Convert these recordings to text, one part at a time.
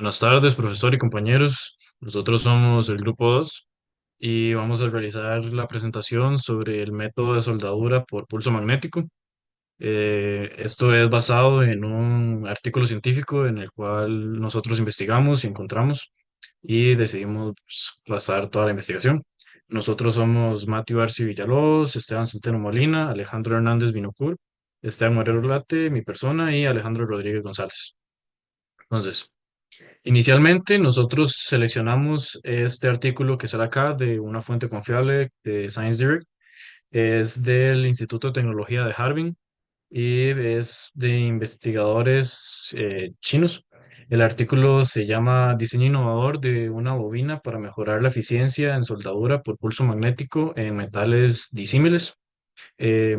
Buenas tardes, profesor y compañeros. Nosotros somos el grupo 2 y vamos a realizar la presentación sobre el método de soldadura por pulso magnético. Esto es basado en un artículo científico en el cual nosotros investigamos y encontramos y decidimos basar toda la investigación. Nosotros somos Matthew Arce Villalobos, Esteban Centeno Molina, Alejandro Hernández Binocur, Esteban Marrero Late, mi persona, y Alejandro Rodríguez González. Entonces, inicialmente nosotros seleccionamos este artículo que sale acá de una fuente confiable de Science Direct. Es del Instituto de Tecnología de Harbin y es de investigadores chinos. El artículo se llama Diseño innovador de una bobina para mejorar la eficiencia en soldadura por pulso magnético en metales disímiles.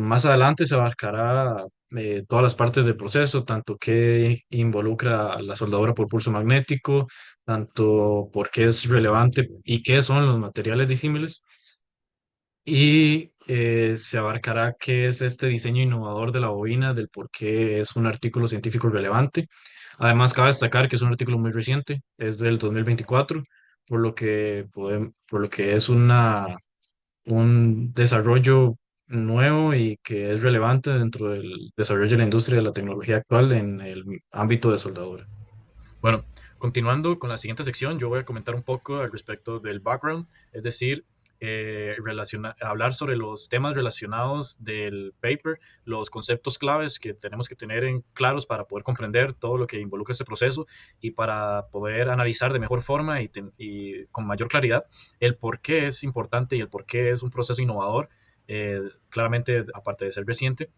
Más adelante se abarcará todas las partes del proceso, tanto qué involucra la soldadura por pulso magnético, tanto por qué es relevante y qué son los materiales disímiles, y se abarcará qué es este diseño innovador de la bobina, del por qué es un artículo científico relevante. Además, cabe destacar que es un artículo muy reciente, es del 2024, por lo que es un desarrollo nuevo y que es relevante dentro del desarrollo de la industria de la tecnología actual en el ámbito de soldadura. Bueno, continuando con la siguiente sección, yo voy a comentar un poco al respecto del background, es decir, hablar sobre los temas relacionados del paper, los conceptos claves que tenemos que tener en claros para poder comprender todo lo que involucra este proceso y para poder analizar de mejor forma y con mayor claridad el por qué es importante y el por qué es un proceso innovador, claramente aparte de ser reciente,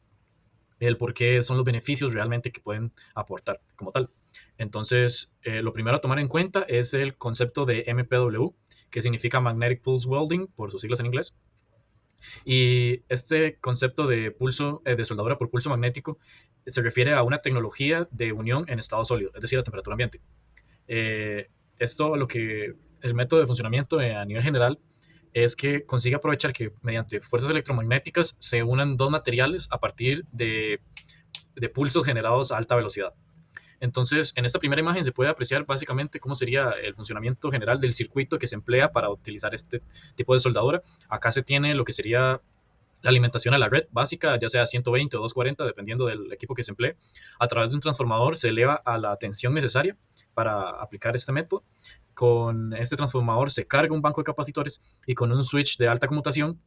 el por qué son los beneficios realmente que pueden aportar como tal. Entonces, lo primero a tomar en cuenta es el concepto de MPW, que significa Magnetic Pulse Welding, por sus siglas en inglés. Y este concepto de pulso, de soldadura por pulso magnético, se refiere a una tecnología de unión en estado sólido, es decir, a temperatura ambiente. Eh, el método de funcionamiento a nivel general es que consigue aprovechar que mediante fuerzas electromagnéticas se unan dos materiales a partir de pulsos generados a alta velocidad. Entonces, en esta primera imagen se puede apreciar básicamente cómo sería el funcionamiento general del circuito que se emplea para utilizar este tipo de soldadura. Acá se tiene lo que sería la alimentación a la red básica, ya sea 120 o 240, dependiendo del equipo que se emplee. A través de un transformador se eleva a la tensión necesaria para aplicar este método. Con este transformador se carga un banco de capacitores y con un switch de alta conmutación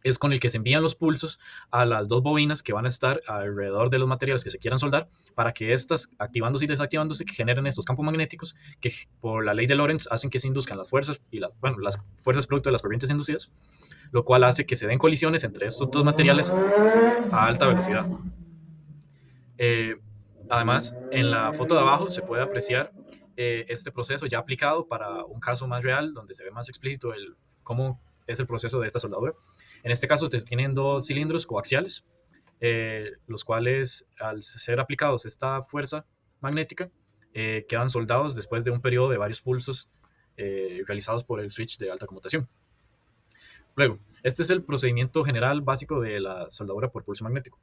es con el que se envían los pulsos a las dos bobinas que van a estar alrededor de los materiales que se quieran soldar para que estas, activándose y desactivándose, que generen estos campos magnéticos que por la ley de Lorentz hacen que se induzcan las fuerzas y las fuerzas producto de las corrientes inducidas, lo cual hace que se den colisiones entre estos dos materiales a alta velocidad. Eh, Además, en la foto de abajo se puede apreciar este proceso ya aplicado para un caso más real, donde se ve más explícito cómo es el proceso de esta soldadura. En este caso, tienen dos cilindros coaxiales, los cuales, al ser aplicados esta fuerza magnética, quedan soldados después de un periodo de varios pulsos realizados por el switch de alta conmutación. Luego, este es el procedimiento general básico de la soldadura por pulso magnético.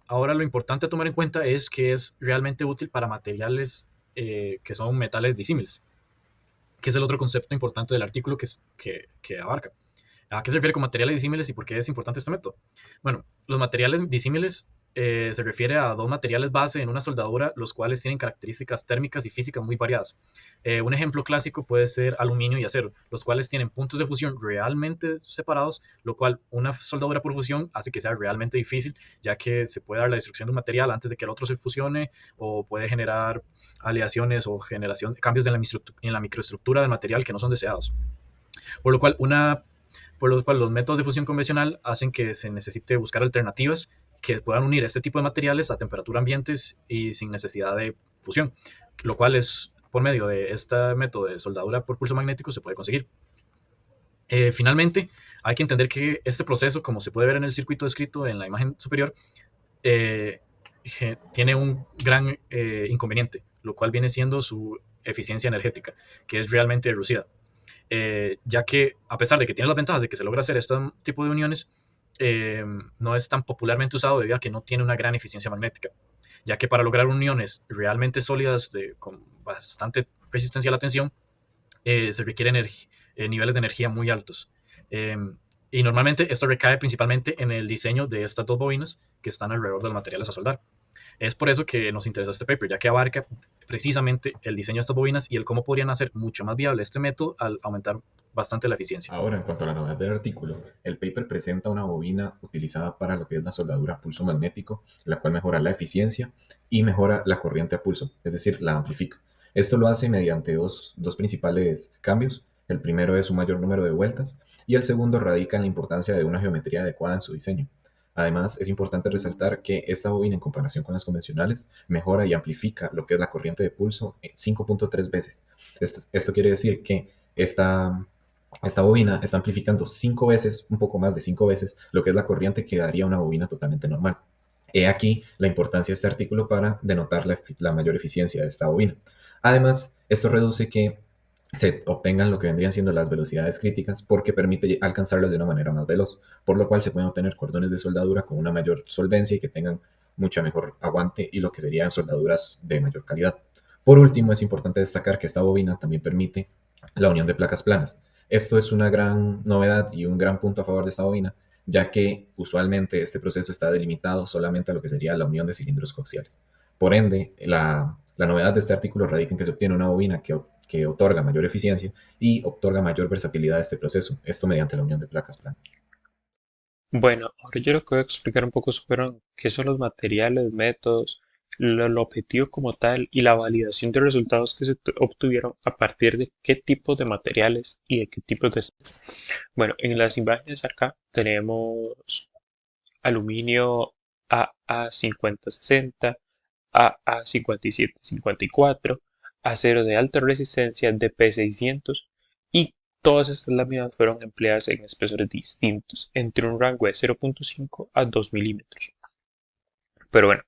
Ahora lo importante a tomar en cuenta es que es realmente útil para materiales que son metales disímiles, que es el otro concepto importante del artículo que abarca. ¿A qué se refiere con materiales disímiles y por qué es importante este método? Bueno, los materiales disímiles se refiere a dos materiales base en una soldadura, los cuales tienen características térmicas y físicas muy variadas. Un ejemplo clásico puede ser aluminio y acero, los cuales tienen puntos de fusión realmente separados, lo cual una soldadura por fusión hace que sea realmente difícil, ya que se puede dar la destrucción de un material antes de que el otro se fusione, o puede generar aleaciones o cambios en la microestructura del material que no son deseados. Por lo cual, los métodos de fusión convencional hacen que se necesite buscar alternativas que puedan unir este tipo de materiales a temperatura ambientes y sin necesidad de fusión, lo cual es por medio de este método de soldadura por pulso magnético se puede conseguir. Finalmente, hay que entender que este proceso, como se puede ver en el circuito descrito en la imagen superior, eh, tiene un gran inconveniente, lo cual viene siendo su eficiencia energética, que es realmente reducida, ya que a pesar de que tiene las ventajas de que se logra hacer este tipo de uniones, no es tan popularmente usado debido a que no tiene una gran eficiencia magnética, ya que para lograr uniones realmente sólidas con bastante resistencia a la tensión, se requieren niveles de energía muy altos. Eh, y normalmente esto recae principalmente en el diseño de estas dos bobinas que están alrededor de los materiales a soldar. Es por eso que nos interesó este paper, ya que abarca precisamente el diseño de estas bobinas y el cómo podrían hacer mucho más viable este método al aumentar bastante la eficiencia. Ahora, en cuanto a la novedad del artículo, el paper presenta una bobina utilizada para lo que es la soldadura a pulso magnético, la cual mejora la eficiencia y mejora la corriente a pulso, es decir, la amplifica. Esto lo hace mediante dos principales cambios. El primero es un mayor número de vueltas y el segundo radica en la importancia de una geometría adecuada en su diseño. Además, es importante resaltar que esta bobina, en comparación con las convencionales, mejora y amplifica lo que es la corriente de pulso en 5.3 veces. Esto quiere decir que esta bobina está amplificando 5 veces, un poco más de 5 veces, lo que es la corriente que daría una bobina totalmente normal. He aquí la importancia de este artículo para denotar la mayor eficiencia de esta bobina. Además, esto reduce que se obtengan lo que vendrían siendo las velocidades críticas porque permite alcanzarlas de una manera más veloz, por lo cual se pueden obtener cordones de soldadura con una mayor solvencia y que tengan mucha mejor aguante y lo que serían soldaduras de mayor calidad. Por último, es importante destacar que esta bobina también permite la unión de placas planas. Esto es una gran novedad y un gran punto a favor de esta bobina, ya que usualmente este proceso está delimitado solamente a lo que sería la unión de cilindros coaxiales. Por ende, la novedad de este artículo radica en que se obtiene una bobina que otorga mayor eficiencia y otorga mayor versatilidad a este proceso, esto mediante la unión de placas planas. Bueno, ahora yo lo que voy a explicar un poco sobre qué son los materiales, métodos, el objetivo como tal y la validación de resultados que se obtuvieron a partir de qué tipos de materiales y de qué tipos de... Bueno, en las imágenes acá tenemos aluminio AA5060, AA5754, acero de alta resistencia DP600 y todas estas láminas fueron empleadas en espesores distintos, entre un rango de 0.5 a 2 milímetros. Pero bueno,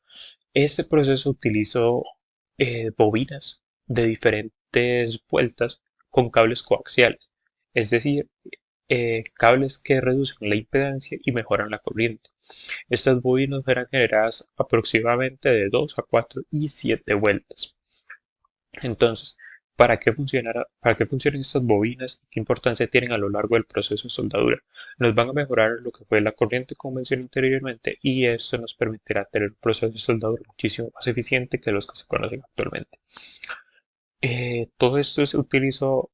este proceso utilizó bobinas de diferentes vueltas con cables coaxiales, es decir, cables que reducen la impedancia y mejoran la corriente. Estas bobinas eran generadas aproximadamente de 2 a 4 y 7 vueltas. Entonces, para qué funcionan estas bobinas y qué importancia tienen a lo largo del proceso de soldadura? Nos van a mejorar lo que fue la corriente como mencioné anteriormente y esto nos permitirá tener un proceso de soldadura muchísimo más eficiente que los que se conocen actualmente. Todo esto se utilizó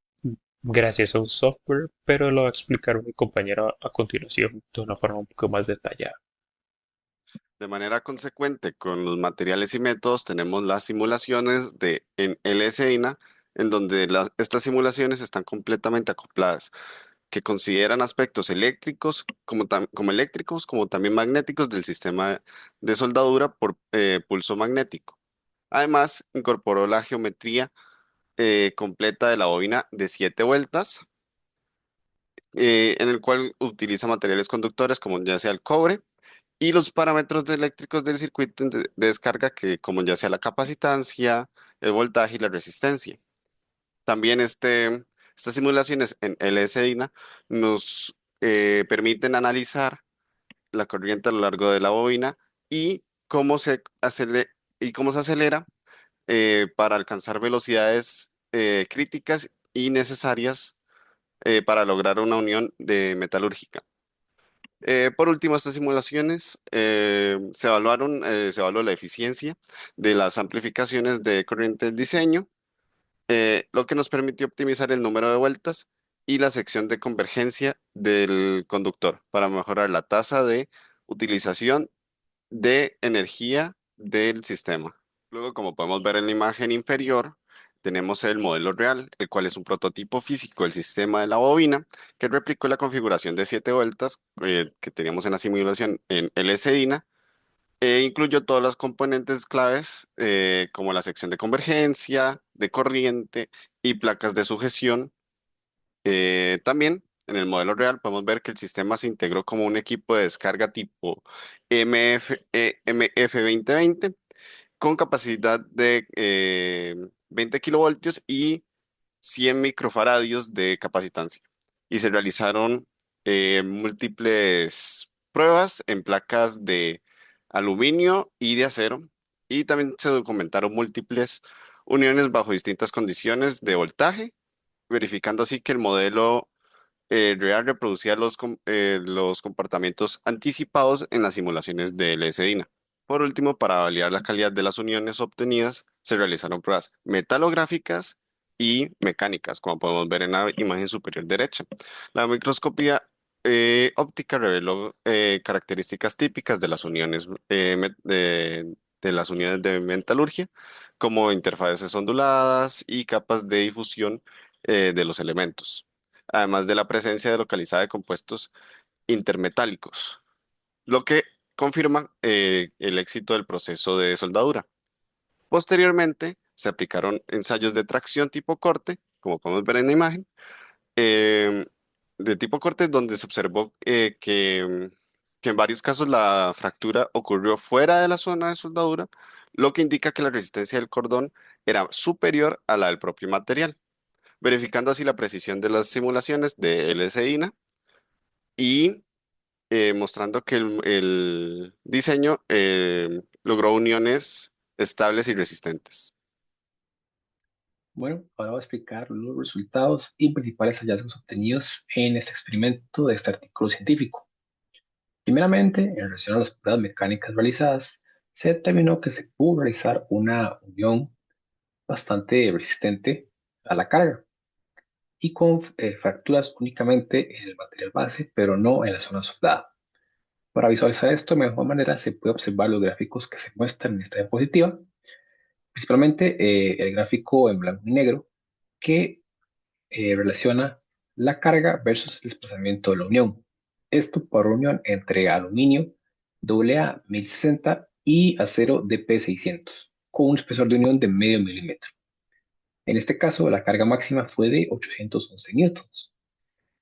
gracias a un software, pero lo va a explicar mi compañero a continuación de una forma un poco más detallada. De manera consecuente, con los materiales y métodos tenemos las simulaciones en LSINA, en donde estas simulaciones están completamente acopladas, que consideran aspectos eléctricos como eléctricos, como también magnéticos del sistema de soldadura por pulso magnético. Además, incorporó la geometría completa de la bobina de 7 vueltas, en el cual utiliza materiales conductores como ya sea el cobre y los parámetros eléctricos del circuito de descarga, que como ya sea la capacitancia, el voltaje y la resistencia. También estas simulaciones en LSDINA nos permiten analizar la corriente a lo largo de la bobina y cómo se acelera para alcanzar velocidades críticas y necesarias para lograr una unión de metalúrgica. Por último, estas simulaciones se evaluó la eficiencia de las amplificaciones de corriente del diseño, lo que nos permitió optimizar el número de vueltas y la sección de convergencia del conductor para mejorar la tasa de utilización de energía del sistema. Luego, como podemos ver en la imagen inferior, tenemos el modelo real, el cual es un prototipo físico del sistema de la bobina, que replicó la configuración de 7 vueltas que teníamos en la simulación en LSDINA, e incluyó todas las componentes claves como la sección de convergencia, de corriente y placas de sujeción. También en el modelo real podemos ver que el sistema se integró como un equipo de descarga tipo MF2020 con capacidad de 20 kilovoltios y 100 microfaradios de capacitancia. Y se realizaron múltiples pruebas en placas de aluminio y de acero. Y también se documentaron múltiples uniones bajo distintas condiciones de voltaje, verificando así que el modelo real reproducía los comportamientos anticipados en las simulaciones de LSDINA. Por último, para validar la calidad de las uniones obtenidas, se realizaron pruebas metalográficas y mecánicas, como podemos ver en la imagen superior derecha. La microscopía óptica reveló características típicas de las uniones de las uniones de metalurgia, como interfaces onduladas y capas de difusión de los elementos, además de la presencia de localizada de compuestos intermetálicos, lo que confirma el éxito del proceso de soldadura. Posteriormente, se aplicaron ensayos de tracción tipo corte, como podemos ver en la imagen, em, de tipo corte, donde se observó que en varios casos la fractura ocurrió fuera de la zona de soldadura, lo que indica que la resistencia del cordón era superior a la del propio material, verificando así la precisión de las simulaciones de LSINA y mostrando que el diseño logró uniones estables y resistentes. Bueno, ahora voy a explicar los resultados y principales hallazgos obtenidos en este experimento de este artículo científico. Primeramente, en relación a las pruebas mecánicas realizadas, se determinó que se pudo realizar una unión bastante resistente a la carga y con fracturas únicamente en el material base, pero no en la zona soldada. Para visualizar esto de mejor manera, se puede observar los gráficos que se muestran en esta diapositiva, principalmente el gráfico en blanco y negro, que relaciona la carga versus el desplazamiento de la unión. Esto por unión entre aluminio AA 1060 y acero DP600, con un espesor de unión de medio milímetro. En este caso, la carga máxima fue de 811 newtons.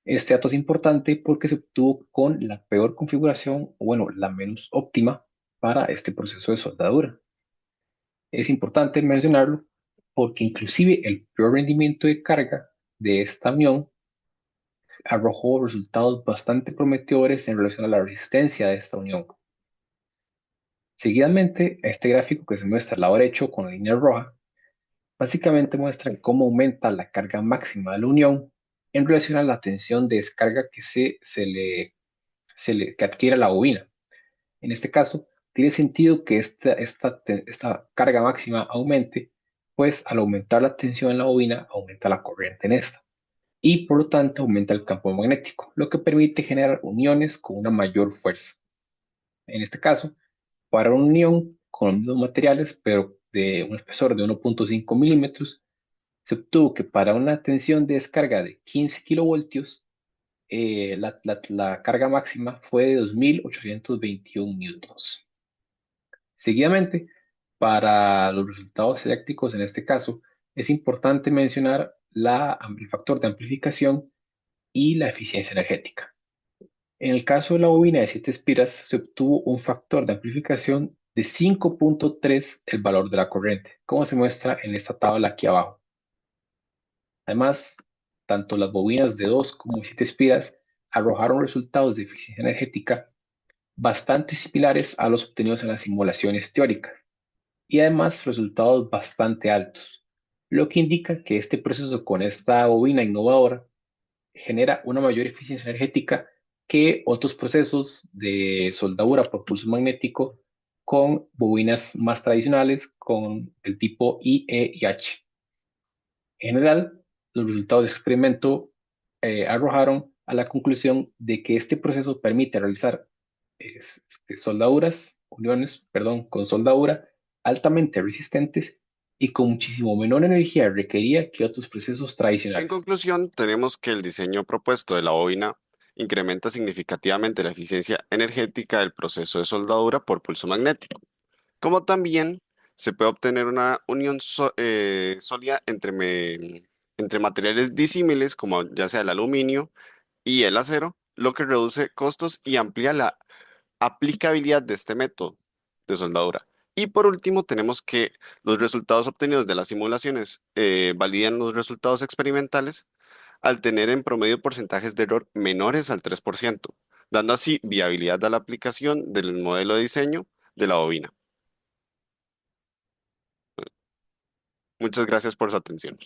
Este dato es importante porque se obtuvo con la peor configuración, o bueno, la menos óptima para este proceso de soldadura. Es importante mencionarlo porque inclusive el peor rendimiento de carga de esta unión arrojó resultados bastante prometedores en relación a la resistencia de esta unión. Seguidamente, este gráfico que se muestra al lado derecho con la línea roja, básicamente muestra cómo aumenta la carga máxima de la unión en relación a la tensión de descarga que adquiere la bobina. En este caso, tiene sentido que esta carga máxima aumente, pues al aumentar la tensión en la bobina, aumenta la corriente en esta y por lo tanto aumenta el campo magnético, lo que permite generar uniones con una mayor fuerza. En este caso, para una unión con los mismos materiales, pero de un espesor de 1.5 milímetros, se obtuvo que para una tensión de descarga de 15 kilovoltios, la carga máxima fue de 2.821 newtons. Seguidamente, para los resultados eléctricos en este caso, es importante mencionar el factor de amplificación y la eficiencia energética. En el caso de la bobina de 7 espiras, se obtuvo un factor de amplificación de 5.3 el valor de la corriente, como se muestra en esta tabla aquí abajo. Además, tanto las bobinas de 2 como 7 espiras arrojaron resultados de eficiencia energética bastante similares a los obtenidos en las simulaciones teóricas y además resultados bastante altos, lo que indica que este proceso con esta bobina innovadora genera una mayor eficiencia energética que otros procesos de soldadura por pulso magnético con bobinas más tradicionales con el tipo IE y H. En general, los resultados del experimento arrojaron a la conclusión de que este proceso permite realizar uniones, perdón, con soldadura altamente resistentes y con muchísimo menor energía requerida que otros procesos En tradicionales. conclusión, tenemos que el diseño propuesto de la bobina incrementa significativamente la eficiencia energética del proceso de soldadura por pulso magnético, como también se puede obtener una unión sólida entre materiales disímiles, como ya sea el aluminio y el acero, lo que reduce costos y amplía la aplicabilidad de este método de soldadura. Y por último, tenemos que los resultados obtenidos de las simulaciones validan los resultados experimentales al tener en promedio porcentajes de error menores al 3%, dando así viabilidad a la aplicación del modelo de diseño de la bobina. Muchas gracias por su atención.